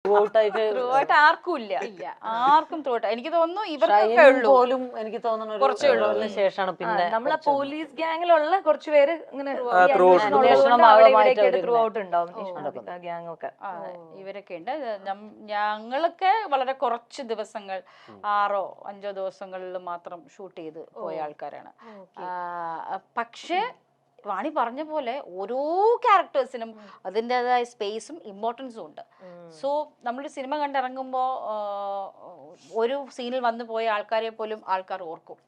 Through out ആർക്കും ഇല്ല ആർക്കും ത്രൂ ഔട്ട് എനിക്ക് തോന്നുന്നു ഇവർക്കൊക്കെ ഉള്ളൂ പോലും എനിക്ക് തോന്നുന്നു ശേഷമാണ് പിന്നെ നമ്മളെ പോലീസ് ഗാങ്ങിലുള്ള കുറച്ച് പേര് ഇങ്ങനെ ത്രൂ ഔട്ട് ഉണ്ടാവും ഗ്യാങ് ഒക്കെ ഇവരൊക്കെ ഉണ്ട്. ഞങ്ങളൊക്കെ വളരെ കുറച്ച് ദിവസങ്ങൾ 6 or 5 ദിവസങ്ങളിൽ മാത്രം ഷൂട്ട് ചെയ്ത് പോയ ആൾക്കാരാണ്. പക്ഷേ വാണി പറഞ്ഞ പോലെ ഓരോ ക്യാരക്ടേഴ്സിനും അതിൻ്റെതായ സ്പേസും ഇമ്പോർട്ടൻസും ഉണ്ട്. സോ നമ്മളൊരു സിനിമ കണ്ടിറങ്ങുമ്പോൾ ഒരു സീനിൽ വന്നു പോയ ആൾക്കാരെ പോലും ആൾക്കാർ ഓർക്കും.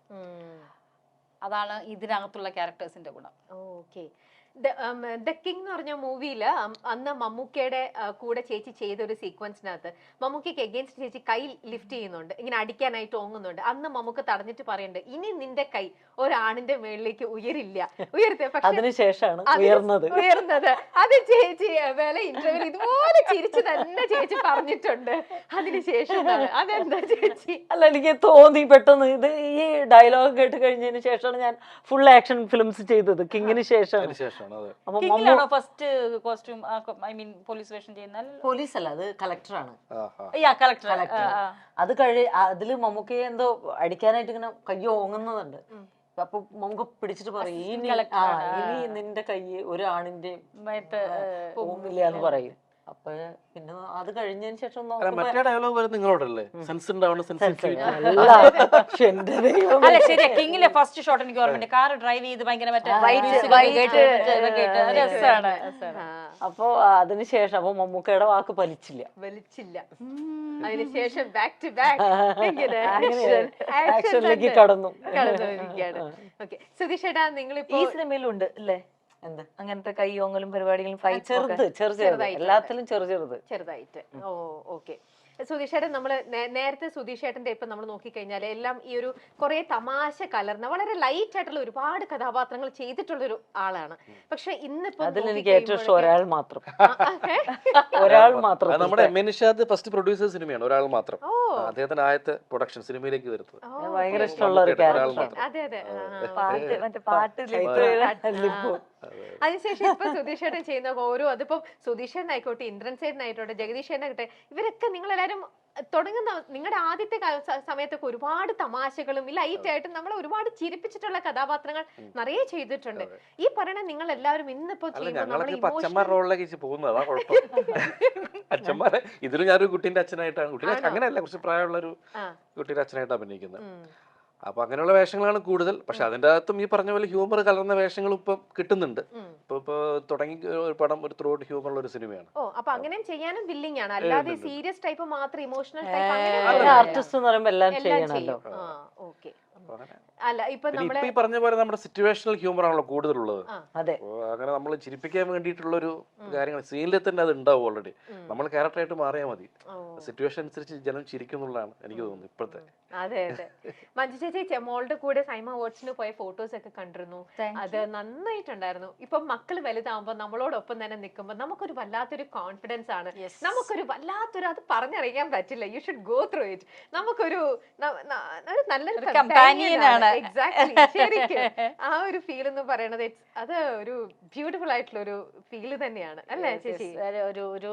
അതാണ് ഇതിനകത്തുള്ള ക്യാരക്ടേഴ്സിന്റെ ഗുണം. ഓക്കെ. ദ കിങ് എന്ന് പറഞ്ഞ മൂവിയില് അന്ന് മമ്മൂക്കയുടെ കൂടെ ചേച്ചി ചെയ്ത ഒരു സീക്വൻസിനകത്ത് മമ്മൂക്കയ്ക്ക് എഗെയിൻസ്റ്റ് ചേച്ചി കൈ ലിഫ്റ്റ് ചെയ്യുന്നുണ്ട്, ഇങ്ങനെ അടിക്കാനായിട്ട് ഓങ്ങുന്നുണ്ട്. അന്ന് മമ്മൂക്ക തടഞ്ഞിട്ട് പറയുന്നുണ്ട്, ഇനി നിന്റെ കൈ ഒരാണിന്റെ മേളിലേക്ക് ഉയരില്ല, ഉയർത്തെ. ഉയർന്നത് അത് ചേച്ചി വേല ഇന്റർവ്യൂ ഇതുപോലെ ചിരിച്ചു തന്നെ ചേച്ചി പറഞ്ഞിട്ടുണ്ട്. അതിനുശേഷം അതെന്താ ചേച്ചി? അല്ല, എനിക്ക് തോന്നി പെട്ടെന്ന് ഇത് ഈ ഡയലോഗ് കേട്ട് കഴിഞ്ഞതിന് ശേഷമാണ് ഞാൻ ഫുൾ ആക്ഷൻ ഫിലിംസ് ചെയ്തത്. കിങ്ങിന് ശേഷം ഫസ്റ്റ് കോസ്റ്റ്യൂം പോലീസ് വേഷം ചെയ്യുന്ന പോലീസ് അല്ല, അത് കളക്ടറാണ്. അത് അതില് മമ്മൂക്കയെ എന്തോ അടിക്കാനായിട്ട് ഇങ്ങനെ കയ്യോ ഓങ്ങുന്നതുണ്ട്. അപ്പൊ മമ്മൂക്ക പിടിച്ചിട്ട് പറയും, ഇനി നിന്റെ കൈ ഒരു ആണിന്റെ ഓങ്ങില്ല എന്ന് പറയും. അപ്പൊ പിന്നെ അത് കഴിഞ്ഞതിന് ശേഷം മറ്റേ ഡയലോഗ് വരെ നിങ്ങളോടല്ലേ സെൻസ് അല്ല ശരിയാ. കിങ്ങിലെ ഫസ്റ്റ് ഷോട്ട് എനിക്ക് ഓർമ്മയുണ്ട്, കാർ ഡ്രൈവ് ചെയ്ത് ഭയങ്കര രസമാണ്. അപ്പൊ അതിനുശേഷം അപ്പൊ മമ്മൂക്കയുടെ വാക്ക് വലിച്ചില്ല. അതിനുശേഷം ബാക്ക് ടു ബാക്ക് ആക്ഷനിലേക്ക് കടന്നു. ഓക്കെ, സുധീഷ് ചേട്ടാ നിങ്ങളിപ്പോ ഈ സിനിമയിലുണ്ട് അല്ലേ അങ്ങനത്തെ കൈയോങ്ങലും പരിപാടികളും എല്ലാത്തിലും ചെറുതായിട്ട്? ഓ ഓക്കെ. സുധീഷേട്ടൻ നമ്മള് നേരത്തെ സുധീഷേട്ടന്റെ ഇപ്പൊ നമ്മൾ നോക്കിക്കഴിഞ്ഞാൽ എല്ലാം ഈ ഒരു കുറെ തമാശ കലർന്ന വളരെ ലൈറ്റ് ആയിട്ടുള്ള ഒരുപാട് കഥാപാത്രങ്ങൾ ചെയ്തിട്ടുള്ള ഒരു ആളാണ്. പക്ഷെ ഇന്നിപ്പോ എനിക്ക് ഏറ്റവും ഇഷ്ടം ഒരാൾ മാത്രം. നമ്മുടെ M A Nishad first producer സിനിമയാണ് ഒരാൾ മാത്രം. അദ്ദേഹത്തിന്റെ ആദ്യത്തെ പ്രൊഡക്ഷൻ സിനിമയിലേക്ക് വരുന്നത് ഭയങ്കര ഇഷ്ടമുള്ള ഒരു ക്യാരക്ടർ. അതെ അതെ. അതിനുശേഷം ഇപ്പൊ സുധീഷേട്ടൻ ചെയ്യുന്ന ഓരോ അതിപ്പോ സുധീഷേട്ടനായിക്കോട്ടെ, ഇന്ദ്രൻ സേട്ടനായിക്കോട്ടെ, ജഗദീഷേട്ടനായിക്കോട്ടെ, ഇവരൊക്കെ നിങ്ങളെല്ലാരും തുടങ്ങുന്ന നിങ്ങളുടെ ആദ്യത്തെ സമയത്തൊക്കെ ഒരുപാട് തമാശകളും ലൈറ്റ് ആയിട്ടും നമ്മളെ ഒരുപാട് ചിരിപ്പിച്ചിട്ടുള്ള കഥാപാത്രങ്ങൾ നിറയെ ചെയ്തിട്ടുണ്ട്. ഈ പറയണ നിങ്ങൾ എല്ലാവരും ഇന്നിപ്പോ അച്ഛന്മാരെ ഇതിലും ഞാനൊരു കുട്ടീന്റെ അച്ഛനായിട്ടാണ്, അങ്ങനെയല്ല കുറച്ച് പ്രായമുള്ള ഒരു കുട്ടീന്റെ അച്ഛനായിട്ട് അഭിനയിക്കുന്നത്. അപ്പൊ അങ്ങനെയുള്ള വേഷങ്ങളാണ് കൂടുതൽ. പക്ഷെ അതിന്റെ അകത്തും ഈ പറഞ്ഞ പോലെ ഹ്യൂമർ കലർന്ന വേഷങ്ങൾ ഇപ്പം കിട്ടുന്നുണ്ട്. ഇപ്പൊ തുടങ്ങി ഒരു പടം ഒരു ത്രൂ ഔട്ട് ഹ്യൂമറുള്ള ഒരു സിനിമയാണ്. അപ്പൊ അങ്ങനെ ചെയ്യാനും വില്ലിംഗ് ആണ്, അല്ലാതെ സീരിയസ് ടൈപ്പ് മാത്രം ഇമോഷണൽ ടൈപ്പ് ആർട്ടിസ്റ്റ് എന്ന് പറയുമ്പോൾ എല്ലാം ചെയ്യണമല്ലോ. ഓക്കെ. അല്ല ഇപ്പൊ ഈ പറഞ്ഞ പോലെ നമ്മുടെ സിറ്റുവേഷണൽ ഹ്യൂമർ ആണല്ലോ കൂടുതലുള്ളത്. അതെ, അങ്ങനെ നമ്മൾ ചിരിപ്പിക്കാൻ വേണ്ടിയിട്ടുള്ള ഒരു കാര്യങ്ങൾ സീനിൽ തന്നെ അത് ഉണ്ടാവും. ഓൾറെഡി നമ്മൾ ക്യാരക്ടറായിട്ട് മാറിയാൽ മതി. സിറ്റുവേഷൻ അനുസരിച്ച് ജനം ചിരിക്കുന്നുള്ളതാണ് എനിക്ക് തോന്നുന്നത് ഇപ്പോഴത്തെ. അതെ അതെ. മഞ്ജു ചേച്ചി മോളുടെ കൂടെ സൈമ അവാർഡ്സിന് പോയ ഫോട്ടോസ് ഒക്കെ കണ്ടിരുന്നു, അത് നന്നായിട്ടുണ്ടായിരുന്നു. ഇപ്പൊ മക്കള് വലുതാവുമ്പോ നമ്മളോടൊപ്പം തന്നെ നിൽക്കുമ്പോ നമുക്കൊരു വല്ലാത്തൊരു കോൺഫിഡൻസ് ആണ്, നമുക്കൊരു വല്ലാത്തൊരു അത് പറഞ്ഞറിയാൻ പറ്റില്ല. You should go through it. നമുക്കൊരു നല്ലൊരു കമ്പാനിയനാണ്. എക്സാക്ട്ലി, ശരിക്കും ആ ഒരു ഫീൽ എന്ന് പറയുന്നത് അത് ഒരു ബ്യൂട്ടിഫുൾ ആയിട്ടുള്ള ഒരു ഫീൽ തന്നെയാണ് അല്ലേ ചേച്ചി? ഒരു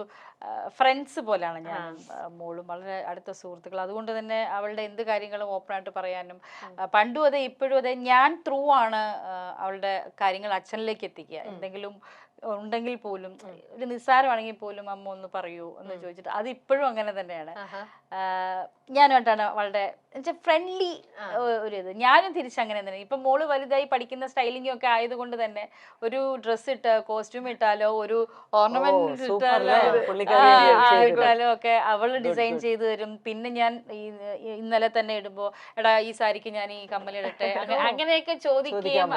ഫ്രണ്ട്സ് പോലെയാണ് ഞാൻ മോളും, വളരെ അടുത്ത സുഹൃത്തുക്കൾ. അതുകൊണ്ട് തന്നെ അവളുടെ എന്ത് കാര്യങ്ങളും ഓപ്പൺ ആയിട്ട് പറയാനും പണ്ടും അതെ ഇപ്പോഴും അതെ ഞാൻ ത്രൂ ആണ് അവളുടെ കാര്യങ്ങൾ അച്ഛനിലേക്ക് എത്തിക്കുക. എന്തെങ്കിലും ഉണ്ടെങ്കിൽ പോലും ഒരു നിസ്സാരമാണെങ്കിൽ പോലും അമ്മ ഒന്ന് പറയൂ എന്ന് ചോദിച്ചിട്ട് അത് ഇപ്പോഴും അങ്ങനെ തന്നെയാണ്. ഞാനായിട്ടാണ് വളരെ ഫ്രണ്ട്ലി ഒരു ഇത്. ഞാനും തിരിച്ചങ്ങനെ തന്നെ. ഇപ്പൊ മോള് വലുതായി പഠിക്കുന്ന സ്റ്റൈലിംഗ് ഒക്കെ ആയതുകൊണ്ട് തന്നെ ഒരു ഡ്രസ് ഇട്ട് കോസ്റ്റ്യൂം ഇട്ടാലോ ഒരു ഓർണമെന്റ് ഇട്ടാലോ ഒക്കെ അവള് ഡിസൈൻ ചെയ്ത് തരും. പിന്നെ ഞാൻ ഇന്നലെ തന്നെ ഇടുമ്പോ എടാ ഈ സാരിക്ക് ഞാൻ ഈ കമ്മലിടട്ടെ അങ്ങനെയൊക്കെ ചോദിക്കുകയും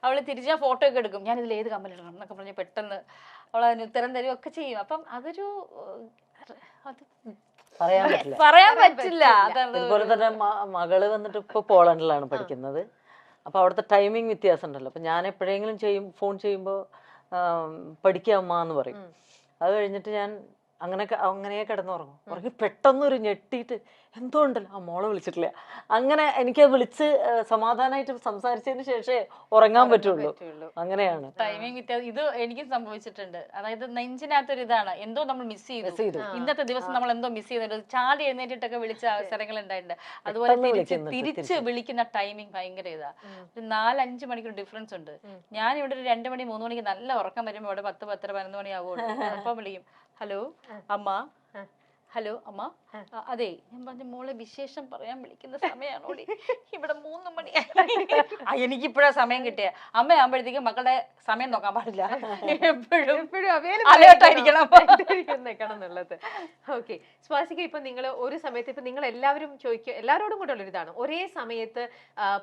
അവള് തിരിച്ച ഫോട്ടോ ഒക്കെ എടുക്കും, ഞാൻ ഇതിൽ ഏത് കമ്മലിടണം എന്നൊക്കെ പറഞ്ഞ് പെട്ടെന്ന് അവൾ അതിന് ഉത്തരം തരും ഒക്കെ ചെയ്യും. അപ്പം അതൊരു പറയാൻ പറ്റില്ല. അതുപോലെ തന്നെ മകള് വന്നിട്ട് ഇപ്പൊ പോളണ്ടിലാണ് പഠിക്കുന്നത്. അപ്പൊ അവിടുത്തെ ടൈമിംഗ് വ്യത്യാസം ഉണ്ടല്ലോ. അപ്പൊ ഞാൻ എപ്പോഴെങ്കിലും ഫോൺ ചെയ്യുമ്പോ പഠിക്കാമ്മ എന്ന് പറയും. അത് കഴിഞ്ഞിട്ട് ഞാൻ അങ്ങനെ കിടന്നുറങ്ങും. ഉറങ്ങി പെട്ടെന്നൊരു ഞെട്ടിയിട്ട് എന്തോ ഉണ്ടല്ലോ, ആ മോളെ വിളിച്ചിട്ടില്ല. അങ്ങനെ എനിക്ക് വിളിച്ച് സമാധാനമായിട്ട് സംസാരിച്ചതിന് ശേഷമേ ഉറങ്ങാൻ പറ്റുള്ളൂ. അങ്ങനെയാണ് ടൈമിംഗ് വ്യത്യാസം. ഇത് എനിക്കും സംഭവിച്ചിട്ടുണ്ട്. അതായത് നെഞ്ചിനകത്തൊരു ഇതാണ്, എന്തോ നമ്മൾ മിസ് ചെയ്തു. ഇന്നത്തെ ദിവസം നമ്മൾ എന്തോ മിസ് ചെയ്തിട്ടുണ്ട്. ചാടി എഴുന്നേറ്റിട്ടൊക്കെ വിളിച്ച അവസരങ്ങൾ ഉണ്ടായിട്ടുണ്ട്. അതുപോലെ തിരിച്ച് വിളിക്കുന്ന ടൈമിംഗ് ഭയങ്കര ഇതാ. ഒരു 4-5 മണിക്കൂർ ഡിഫറൻസ് ഉണ്ട്. ഞാൻ ഇവിടെ ഒരു 2 മണി 3 മണിക്ക് നല്ല ഉറക്കം വരുമ്പോൾ ഇവിടെ 10, 10, 11 മണി ആവുള്ളൂ. അപ്പം വിളിക്കും, ഹലോ അമ്മ, ഹലോ അമ്മ, അതെ ഞാൻ പറഞ്ഞ മോളെ വിശേഷം പറയാൻ വിളിക്കുന്ന സമയമാണോടി, ഇവിടെ 3 മണി. എനിക്കിപ്പോഴാ സമയം കിട്ടിയ. അമ്മയാകുമ്പോഴത്തേക്കും മക്കളുടെ സമയം നോക്കാൻ പാടില്ല, എപ്പോഴും നിൽക്കണം എന്നുള്ളത്. ഓക്കെ, സ്വാസിക, ഇപ്പൊ നിങ്ങൾ ഒരു സമയത്ത് ഇപ്പൊ നിങ്ങൾ എല്ലാവരും എല്ലാവരോടും കൂടെ ഉള്ളൊരു ഇതാണ്, ഒരേ സമയത്ത്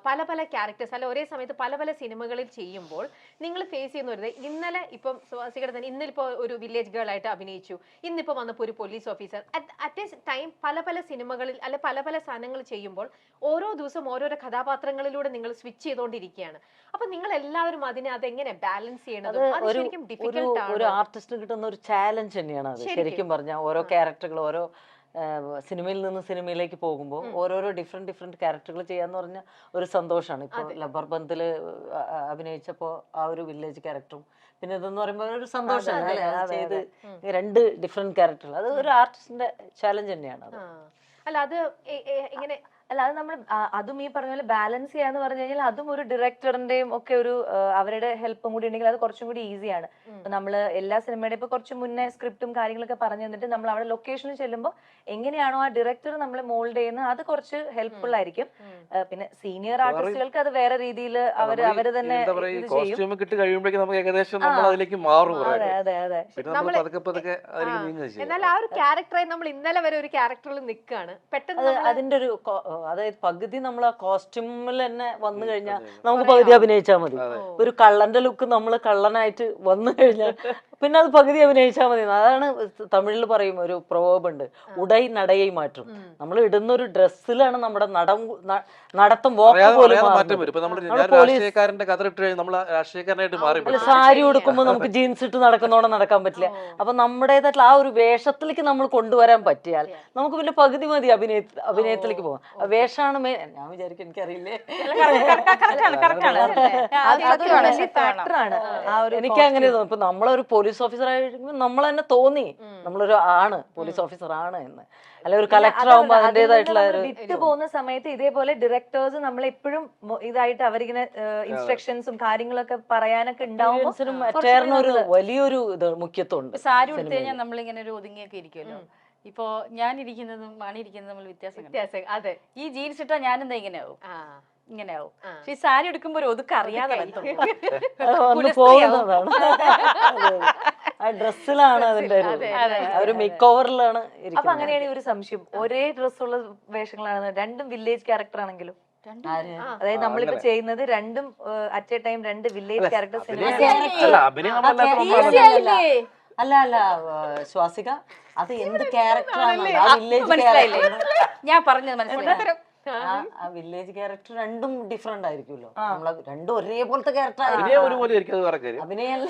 പല പല ക്യാരക്ടേഴ്സ് അല്ല ഒരേ സമയത്ത് പല പല സിനിമകളിൽ ചെയ്യുമ്പോൾ നിങ്ങൾ ഫേസ് ചെയ്യുന്ന ഒരു ഇന്നലെ ഇപ്പം സ്വാസികയുടെ തന്നെ ഇന്നിപ്പോ ഒരു വില്ലേജ് ഗേൾ ആയിട്ട് അഭിനയിച്ചു, ഇന്നിപ്പോ വന്നപ്പോ ഒരു police officer. At A time പല പല സിനിമകളിൽ അല്ലെ പല പല സാധനങ്ങൾ ചെയ്യുമ്പോൾ ഓരോ ദിവസം ഓരോരോ കഥാപാത്രങ്ങളിലൂടെ നിങ്ങൾ സ്വിച്ച് ചെയ്തുകൊണ്ടിരിക്കുകയാണ്. അപ്പൊ നിങ്ങൾ എല്ലാവരും അതിനെ അതെങ്ങനെ ബാലൻസ് ചെയ്യണത്? ഒരു ആർട്ടിസ്റ്റിന് കിട്ടുന്ന ഒരു ചാലഞ്ച് തന്നെയാണ് അത്. ശരിക്കും പറഞ്ഞാൽ ഓരോ ക്യാരക്ടറുകൾ ഓരോ സിനിമയിൽ നിന്ന് സിനിമയിലേക്ക് പോകുമ്പോൾ ഓരോരോ ഡിഫറെന്റ് ക്യാരക്ടറുകൾ ചെയ്യാന്ന് പറഞ്ഞാൽ ഒരു സന്തോഷമാണ്. ഇപ്പൊ ലബർ ബന്ദില് അഭിനയിച്ചപ്പോ ആ ഒരു വില്ലേജ് ക്യാരക്ടറും പിന്നെ ഇതെന്ന് പറയുമ്പോൾ ഒരു സന്തോഷമാണ് ചെയ്ത് 2 ഡിഫറെന്റ് ക്യാരക്ടറുകൾ. അത് ഒരു ആർട്ടിസ്റ്റിന്റെ ചാലഞ്ച് തന്നെയാണ് അത്. അല്ല അത് ഇങ്ങനെ അല്ല, അത് നമ്മൾ അതും ഈ പറഞ്ഞ പോലെ ബാലൻസ് ചെയ്യാന്ന് പറഞ്ഞു കഴിഞ്ഞാൽ അതും ഒരു ഡയറക്ടറിന്റെയും ഒക്കെ ഒരു അവരുടെ ഹെൽപ്പും കൂടി ഉണ്ടെങ്കിൽ അത് കുറച്ചും കൂടി ഈസിയാണ്. നമ്മള് എല്ലാ സിനിമയുടെ ഇപ്പൊ കുറച്ച് മുന്നേ സ്ക്രിപ്റ്റും കാര്യങ്ങളൊക്കെ പറഞ്ഞു തന്നിട്ട് നമ്മൾ അവിടെ ലൊക്കേഷനിൽ ചെല്ലുമ്പോൾ എങ്ങനെയാണോ ആ ഡയറക്ടർ നമ്മൾ മോൾഡ് ചെയ്യുന്നത് അത് കുറച്ച് ഹെൽപ്ഫുൾ ആയിരിക്കും. പിന്നെ സീനിയർ ആർട്ടിസ്റ്റുകൾക്ക് അത് വേറെ രീതിയിൽ അവര് തന്നെ കോസ്റ്റ്യൂം കിട്ടി കഴിയുമ്പോഴേക്കും നമുക്ക് ഏകദേശം നമ്മൾ അതിലേക്ക് മാറും. അതെ. എന്നാൽ ആ ഒരു ക്യാരക്ടറായി നമ്മൾ ഇന്നലെ വരെ ഒരു ക്യാരക്ടറിൽ നിൽക്കുകയാണ്. പെട്ടെന്ന് അതിന്റെ ഒരു അതായത് പകുതി നമ്മൾ ആ കോസ്റ്റ്യൂമിൽ തന്നെ വന്നു കഴിഞ്ഞാൽ നമുക്ക് പകുതി അഭിനയിച്ചാൽ മതി. ഒരു കള്ളന്റെ ലുക്ക് നമ്മൾ കള്ളനായിട്ട് വന്നു കഴിഞ്ഞാൽ പിന്നെ അത് പകുതി അഭിനയിച്ചാൽ മതി. അതാണ് തമിഴിൽ പറയും ഒരു പ്രൊവേർബ് ഉണ്ട്, ഉടൈ നടയെ മാറ്റും. നമ്മൾ ഇടുന്ന ഒരു ഡ്രസ്സിലാണ് നമ്മുടെ നടത്തം സാരി ഉടുക്കുമ്പോൾ നമുക്ക് ജീൻസ് ഇട്ട് നടക്കുന്നോടെ നടക്കാൻ പറ്റില്ല. അപ്പൊ നമ്മുടേതായിട്ടുള്ള ആ ഒരു വേഷത്തിലേക്ക് നമ്മൾ കൊണ്ടുവരാൻ പറ്റിയാൽ നമുക്ക് പിന്നെ പകുതി മതി അഭിനയത്തിലേക്ക് പോകാം. വേഷമാണ് ഞാൻ വിചാരിക്കും എനിക്കറിയില്ലേ, എനിക്ക് അങ്ങനെ തോന്നുന്നു. ഇപ്പൊ നമ്മളൊരു പോലീസ് ഓഫീസർ ആയിരിക്കുമ്പോൾ നമ്മൾ തന്നെ തോന്നി നമ്മളൊരു പോലീസ് ഓഫീസർ ആണ് എന്ന്. അല്ലെ ഒരു കളക്ടർ ആവുമ്പോ അതിന്റേതായിട്ടുള്ള വിട്ടു പോകുന്ന സമയത്ത് ഇതേപോലെ ഡയറക്ടേഴ്സ് നമ്മൾ എപ്പോഴും ഇതായിട്ട് അവരിങ്ങനെ ഇൻസ്ട്രക്ഷൻസും കാര്യങ്ങളൊക്കെ പറയാനൊക്കെ ഉണ്ടാവുമ്പോൾ ഒരു വലിയൊരു മുഖ്യത്വം ഉണ്ട്. സാരി ഉടുത്തു കഴിഞ്ഞാൽ നമ്മളിങ്ങനെ ഒരു ഒതുങ്ങിയൊക്കെ ഇരിക്കുമല്ലോ. ഇപ്പൊ ഞാൻ ഇരിക്കുന്നതും മണി ഇരിക്കുന്നതും നമ്മൾ വ്യത്യാസം. അതെ, ഈ ജീൻസ് ഇട്ടാ ഞാനെന്താ ഇങ്ങനെയാവും. പക്ഷെ ഈ സാരി എടുക്കുമ്പോ ഒരു ഒതുക്കം അറിയാതെ പോകുന്നതാണ്. ആ ഡ്രസ്സിലാണ് അതിന്റെ ഒരു മേക്ക് ഓവറിലാണ്. അപ്പൊ അങ്ങനെയാണ് ഒരു സംശയം, ഒരേ ഡ്രസ്സുള്ള വേഷങ്ങളാണ് രണ്ടും വില്ലേജ് ക്യാരക്ടർ ആണെങ്കിലും. അതായത് നമ്മളിപ്പോ ചെയ്യുന്നത് രണ്ടും at A time 2 village characters. അല്ല ശ്വാസിക, അത് എന്ത് ക്യാരക്ടറാണ്? ഞാൻ പറഞ്ഞത് മനസ്സിലായി. ആ വില്ലേജ് ക്യാരക്ടർ രണ്ടും ഡിഫറെന്റ് ആയിരിക്കുമല്ലോ. നമ്മള് രണ്ടും ഒരേപോലത്തെ ക്യാരക്ടർ ആയിരിക്കും. അഭിനയല്ല.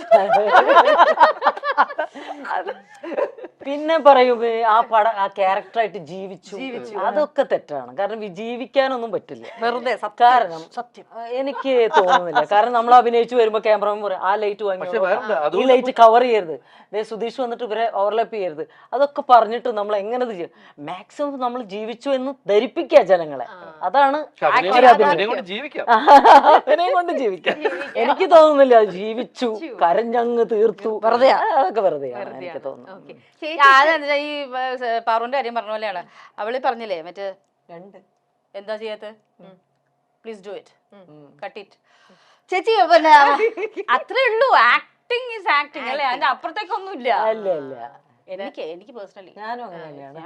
പിന്നെ പറയും ആ ക്യാരക്ടറായിട്ട് ജീവിച്ചു, അതൊക്കെ തെറ്റാണ്. കാരണം ജീവിക്കാനൊന്നും പറ്റില്ല വെറുതെ. കാരണം സത്യം എനിക്ക് തോന്നുന്നില്ല. കാരണം നമ്മൾ അഭിനയിച്ചു വരുമ്പോ ക്യാമറമാൻ പറയും ആ ലൈറ്റ് വാങ്ങി, ഈ ലൈറ്റ് കവർ ചെയ്യരുത്, സുധീഷ് വന്നിട്ട് ഇവരെ ഓവർലാപ്പ് ചെയ്യരുത്, അതൊക്കെ പറഞ്ഞിട്ട് നമ്മൾ എങ്ങനെ ചെയ്യും? മാക്സിമം നമ്മൾ ജീവിച്ചു എന്ന് ധരിപ്പിക്കുക ജനങ്ങളെ. അതാണ് അഭിനയം കൊണ്ട് ജീവിക്കാം. എനിക്ക് തോന്നുന്നില്ല ജീവിച്ചു കരഞ്ഞങ്ങ് തീർത്തു, വെറുതെ അതൊക്കെ വെറുതെയാണ് എനിക്ക് തോന്നുന്നു. ഈ പാറുവിന്റെ കാര്യം പറഞ്ഞ പോലെയാണ്. അവള് പറഞ്ഞില്ലേ മറ്റേ എന്താ ചെയ്യാത്ത, please do it, cut it. ചേച്ചി പിന്നെ അത്രേ ഉള്ളൂ. ആക്ടിങ് ഈസ് ആക്ടിങ് അല്ലേ, അതിന്റെ അപ്പുറത്തേക്കൊന്നും ഇല്ല. എനിക്ക് പേഴ്സണലി ഞാനും അങ്ങനെ തന്നെയാണ്.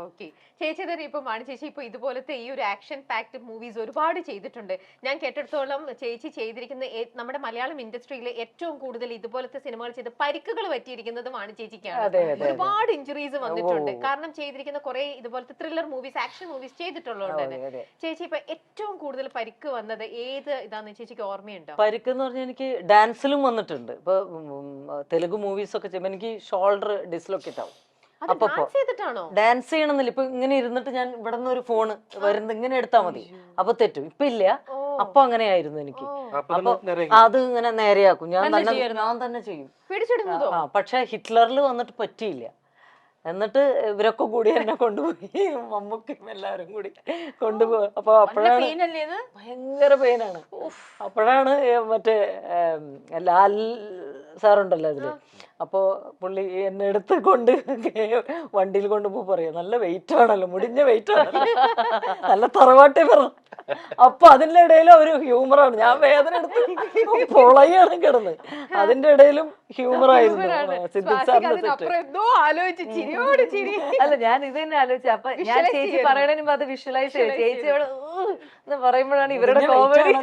ഓക്കെ. ചേച്ചി തന്നെ ഇപ്പൊ മാണി ചേച്ചി ഇപ്പൊ ഇതുപോലത്തെ ഈ ഒരു ആക്ഷൻ പാക്ഡ് മൂവീസ് ഒരുപാട് ചെയ്തിട്ടുണ്ട്. ഞാൻ കേട്ടിടത്തോളം ചേച്ചി ചെയ്തിരിക്കുന്ന നമ്മുടെ മലയാളം ഇൻഡസ്ട്രിയിലെ ഏറ്റവും കൂടുതൽ ഇതുപോലത്തെ സിനിമകൾ ചെയ്ത് പരിക്കുകൾ പറ്റിയിരിക്കുന്നത് മാണി ചേച്ചിക്കാണ്. ഒരുപാട് ഇഞ്ചുറീസ് വന്നിട്ടുണ്ട്. കാരണം ചെയ്തിരിക്കുന്ന കുറെ ഇതുപോലത്തെ ത്രില്ലർ മൂവീസ്, ആക്ഷൻ മൂവീസ് ചെയ്തിട്ടുള്ളതുകൊണ്ട് ചേച്ചി ഇപ്പൊ ഏറ്റവും കൂടുതൽ പരിക്ക് വന്നത് ഏത് ഇതാന്ന് ചേച്ചിക്ക് ഓർമ്മയുണ്ടോ? പരിക്ക് എന്ന് പറഞ്ഞാൽ എനിക്ക് ഡാൻസിലും വന്നിട്ടുണ്ട്. ഇപ്പൊ തെലുങ്ക് മൂവീസ് ഒക്കെ ചെയ്യുമ്പോൾ എനിക്ക് ഷോൾഡർ ഡിസ്ലൊക്കേറ്റ് ആവും. അപ്പൊ ഡാൻസ് ചെയ്യണമെന്നില്ല, ഇപ്പൊ ഇങ്ങനെ ഇരുന്നിട്ട് ഞാൻ ഇവിടെ നിന്ന് ഒരു ഫോണ് വരുന്നത് ഇങ്ങനെ എടുത്താൽ മതി, അപ്പൊ തെറ്റും. ഇപ്പൊ ഇല്ല, അപ്പൊ അങ്ങനെയായിരുന്നു എനിക്ക്. അപ്പൊ അത് ഇങ്ങനെ നേരെയാക്കും, ഞാൻ തന്നെ ചെയ്യും. പക്ഷെ ഹിറ്റ്ലറിൽ വന്നിട്ട് പറ്റിയില്ല. എന്നിട്ട് ഇവരൊക്കെ കൂടി എന്നെ കൊണ്ടുപോയി, മമ്മൂക്കും എല്ലാവരും കൂടി കൊണ്ടുപോയി. അപ്പൊ അപ്പോഴാണ് ഭയങ്കര പെയിനാണ്. അപ്പോഴാണ് മറ്റേ ലാൽ സാറുണ്ടല്ലോ അതില്, അപ്പോ പുള്ളി എന്നെ എടുത്ത് വണ്ടിയിൽ കൊണ്ടുപോ പറയാ, നല്ല വെയിറ്റ് ആണല്ലോ, മുടിഞ്ഞ വെയിറ്റ് ആണല്ലോ, നല്ല തറവാട്ടി പറഞ്ഞു. അപ്പൊ അതിന്റെ ഇടയിലും ഒരു ഹ്യൂമറാണ്. ഞാൻ വേദന എടുത്ത് പൊളയാണ് കിടന്ന്, അതിന്റെ ഇടയിലും ഹ്യൂമറായിരുന്നു സിദ്ദിഖ് സാറിന്റെ സെറ്റ്. അല്ല, ഞാൻ ഇത് തന്നെ ആലോചിച്ചു. അപ്പൊ ഞാൻ ചേച്ചി പറയണതിന് അത് വിഷ്വലൈസ് ചെയ്തു. ചേച്ചി അവിടെ പറയുമ്പോഴാണ് ഇവരുടെ കോമഡി.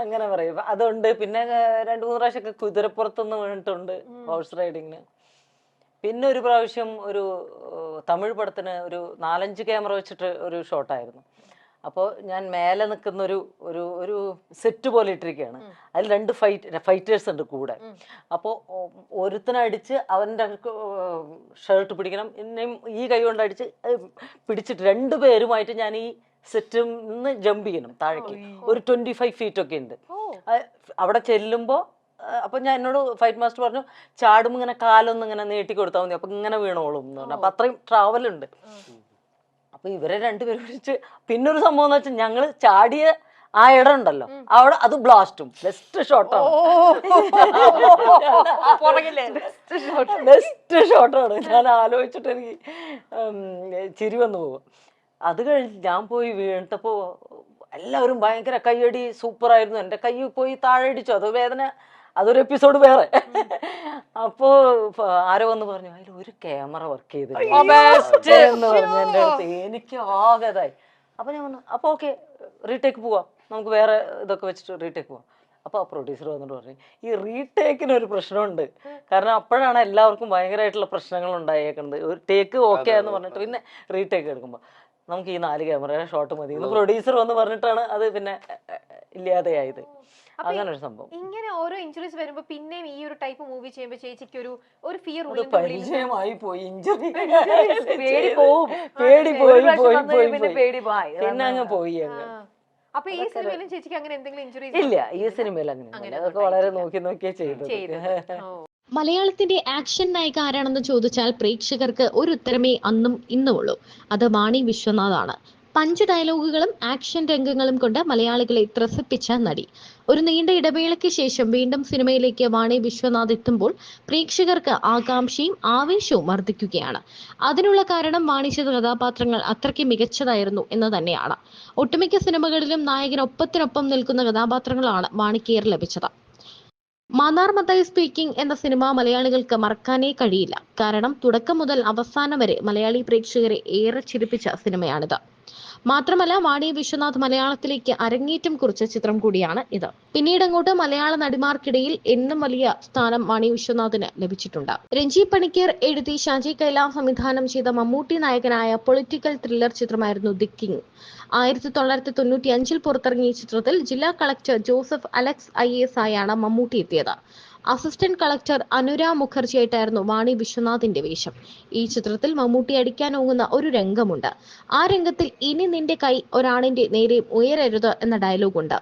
അങ്ങനെ പറയും. അതുണ്ട്. പിന്നെ 2-3 പ്രാവശ്യമൊക്കെ കുതിരപ്പുറത്തൊന്ന് വീണിട്ടുണ്ട് ഹോഴ്സ് റൈഡിങ്ങിന്. പിന്നെ ഒരു പ്രാവശ്യം ഒരു തമിഴ് പടത്തിന് ഒരു 4-5 ക്യാമറ വെച്ചിട്ട് ഒരു ഷോട്ടായിരുന്നു. അപ്പോൾ ഞാൻ മേലെ നിൽക്കുന്ന ഒരു സെറ്റ് പോലെ ഇട്ടിരിക്കുകയാണ്. അതിൽ 2 ഫൈറ്റേഴ്സ് ഉണ്ട് കൂടെ. അപ്പോൾ ഒരുത്തനടിച്ച് അവൻ്റെ ഷർട്ട് പിടിക്കണം, എന്നെയും ഈ കൈ കൊണ്ട് അടിച്ച് പിടിച്ചിട്ട് 2 പേരുമായിട്ട് ഞാൻ ഈ സെറ്റിൽ നിന്ന് ജമ്പ് ചെയ്യണം താഴേക്ക്. ഒരു 25 ഫീറ്റ് ഒക്കെ ഉണ്ട്. അവിടെ ചെല്ലുമ്പോൾ അപ്പൊ ഞാൻ എന്നോട് ഫൈറ്റ് മാസ്റ്റർ പറഞ്ഞു, ചാടുമ്പോൾ ഇങ്ങനെ കാലൊന്നും ഇങ്ങനെ നീട്ടി കൊടുത്താൽ മതി, അപ്പൊ ഇങ്ങനെ വീണോളും എന്ന് പറഞ്ഞു. അപ്പൊ അത്രയും ട്രാവൽ ഉണ്ട്. അപ്പൊ ഇവരെ 2 പേരും പിടിച്ച്, പിന്നൊരു സംഭവം എന്ന് വെച്ചാൽ ഞങ്ങള് ചാടിയ ആ ഇടം ഉണ്ടല്ലോ, അവിടെ അത് ബ്ലാസ്റ്റും ബെസ്റ്റ് ഷോട്ടാണ്. ബെസ്റ്റ് ഷോട്ടാണ്. ഞാൻ ആലോചിച്ചിട്ട് എനിക്ക് ചിരി വന്നു പോകും. അത് കഴിഞ്ഞ് ഞാൻ പോയി വീണിട്ടപ്പോ എല്ലാവരും ഭയങ്കര കയ്യടി, സൂപ്പറായിരുന്നു. എൻ്റെ കൈ പോയി താഴെ അടിച്ചു, അത് വേദന, അതൊരു എപ്പിസോഡ് വേറെ. അപ്പോ ആരോ വന്ന് പറഞ്ഞു, അതിൽ ഒരു ക്യാമറ വർക്ക് ചെയ്ത് എന്ന് പറഞ്ഞു എൻ്റെ അടുത്ത്. എനിക്ക് ആകതായി. അപ്പൊ ഞാൻ പറഞ്ഞു, അപ്പൊ ഓക്കെ, റീടേക്ക് പോവാം, നമുക്ക് വേറെ ഇതൊക്കെ വെച്ചിട്ട് റീടേക്ക് പോവാം. അപ്പൊ ആ പ്രൊഡ്യൂസർ വന്നിട്ട് പറഞ്ഞു, ഈ റീടേക്കിന് ഒരു പ്രശ്നമുണ്ട്. കാരണം അപ്പോഴാണ് എല്ലാവർക്കും ഭയങ്കരമായിട്ടുള്ള പ്രശ്നങ്ങൾ ഉണ്ടായേക്കുന്നത്. ഒരു ടേക്ക് ഓക്കെ എന്ന് പറഞ്ഞിട്ട് പിന്നെ റീടേക്ക് എടുക്കുമ്പോൾ നമുക്ക് ഈ 4 ക്യാമറ ഷോട്ട് മതി എന്ന് പ്രൊഡ്യൂസർ വന്ന് പറഞ്ഞിട്ടാണ് അത് പിന്നെ ഇല്ലാതെയായത്. അങ്ങനെ ഒരു സംഭവം. ഇങ്ങനെ ഓരോ ഇഞ്ചുറീസ് വരുമ്പോ പിന്നെയും ഈ ഒരു ടൈപ്പ് മൂവി ചെയ്യുമ്പോൾ ചേച്ചിക്ക് ഒരു ഫിയർ പരിചയമായി പോയി. ഇഞ്ചുറി പിന്നെ അങ്ങ് പോയി. അപ്പൊ ഈ സിനിമയിലും ചേച്ചിക്ക് അങ്ങനെ എന്തെങ്കിലും ഇഞ്ചുറീസ് ഇല്ല. ഈ സിനിമയിൽ അങ്ങനെ അതൊക്കെ വളരെ നോക്കിയാ ചെയ്തത്. മലയാളത്തിന്റെ ആക്ഷൻ നായിക ആരാണെന്ന് ചോദിച്ചാൽ പ്രേക്ഷകർക്ക് ഒരു ഉത്തരമേ അന്നും ഇന്നുമുള്ളൂ, അത് വാണി വിശ്വനാഥാണ്. 5 ഡയലോഗുകളും ആക്ഷൻ രംഗങ്ങളും കൊണ്ട് മലയാളികളെ ത്രസിപ്പിച്ച നടി. ഒരു നീണ്ട ഇടവേളയ്ക്ക് ശേഷം വീണ്ടും സിനിമയിലേക്ക് വാണി വിശ്വനാഥ് എത്തുമ്പോൾ പ്രേക്ഷകർക്ക് ആകാംക്ഷയും ആവേശവും വർദ്ധിക്കുകയാണ്. അതിനുള്ള കാരണം വാണി ചെയ്ത കഥാപാത്രങ്ങൾ അത്രയ്ക്ക് മികച്ചതായിരുന്നു എന്ന് തന്നെയാണ്. ഒട്ടുമിക്ക സിനിമകളിലും നായകനൊപ്പത്തിനൊപ്പം നിൽക്കുന്ന കഥാപാത്രങ്ങളാണ് വാണിക്ക് ലഭിച്ചത്. മന്നാർ മത്തായി സ്പീക്കിംഗ് എന്ന സിനിമ മലയാളികൾക്ക് മറക്കാനേ കഴിയില്ല. കാരണം തുടക്കം മുതൽ അവസാനം വരെ മലയാളി പ്രേക്ഷകരെ ഏറെ ചിരിപ്പിച്ച സിനിമയാണിത്. മാത്രമല്ല, വാണി വിശ്വനാഥ് മലയാളത്തിലേക്ക് അരങ്ങേറ്റം കുറിച്ച ചിത്രം കൂടിയാണ് ഇത്. പിന്നീട് അങ്ങോട്ട് മലയാള നടിമാർക്കിടയിൽ എന്നും വലിയ സ്ഥാനം വാണി വിശ്വനാഥിന് ലഭിച്ചിട്ടുണ്ട്. രഞ്ജി പണിക്കർ എഴുതി ഷാജി കൈലാസ് സംവിധാനം ചെയ്ത മമ്മൂട്ടി നായകനായ പൊളിറ്റിക്കൽ ത്രില്ലർ ചിത്രമായിരുന്നു ദി കിങ്. 1995 പുറത്തിറങ്ങിയ ചിത്രത്തിൽ ജില്ലാ കളക്ടർ ജോസഫ് അലക്സ് IAS ആയാണ് മമ്മൂട്ടി എത്തിയത്. അസിസ്റ്റന്റ് കളക്ടർ അനുര മുഖർജിയായിട്ടായിരുന്നു വാണി വിശ്വനാഥിന്റെ വേഷം. ഈ ചിത്രത്തിൽ മമ്മൂട്ടി അടിക്കാനോങ്ങുന്ന ഒരു രംഗമുണ്ട്. ആ രംഗത്തിൽ ഇനി നിന്റെ കൈ ഒരാണിന്റെ നേരെ ഉയരരുത് എന്ന ഡയലോഗുണ്ട്.